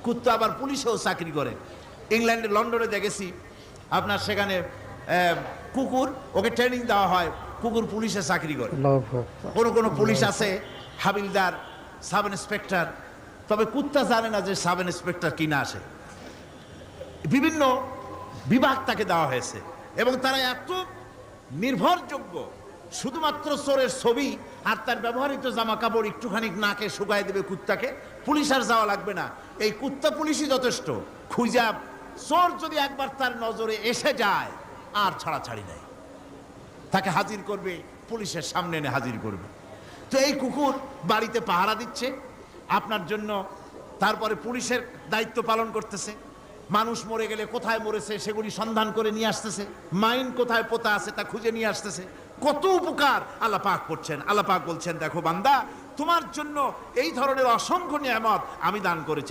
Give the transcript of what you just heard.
কুত্তা আবার পুলিশেও চাকরি করে। ইংল্যান্ডে লন্ডনে দেখেছি আপনার সেখানে কুকুর ওকে ট্রেনিং দেওয়া হয়, কুকুর পুলিশে চাকরি করে। কোন কোন পুলিশ আছে হাবিলদার, সাব ইন্সপেক্টর, তবে কুত্তা জানে না যে সাব ইন্সপেক্টর কিনা আসে। বিভিন্ন বিভাগ তাকে দেওয়া হয়েছে এবং তারা এত নির্ভরযোগ্য, শুধুমাত্র চোরের ছবি আর তার ব্যবহৃত জামা কাপড় একটুখানি নাকে শুকায় দেবে কুত্তাকে, পুলিশ আর যাওয়া লাগবে না। এই কুত্তা পুলিশই যথেষ্ট। খুঁজা চোর যদি একবার তার নজরে এসে যায় আর ছাড়াছাড়ি নেই, তাকে হাজির করবে, পুলিশের সামনে এনে হাজির করবে। তো এই কুকুর বাড়িতে পাহারা দিচ্ছে আপনার জন্য, তারপরে পুলিশের দায়িত্ব পালন করতেছে। মানুষ মরে গেলে কোথায় মরেছে সেগুলি সন্ধান করে নিয়ে আসতেছে, মাইন কোথায় পোতা আছে তা খুঁজে নিয়ে আসতেছে। কত উপকার আল্লাহ পাক করছেন। আল্লাহ পাক বলছেন, দেখো বান্দা, তোমার জন্য এই ধরনের অসংখ্য নিয়ামত আমি দান করেছি।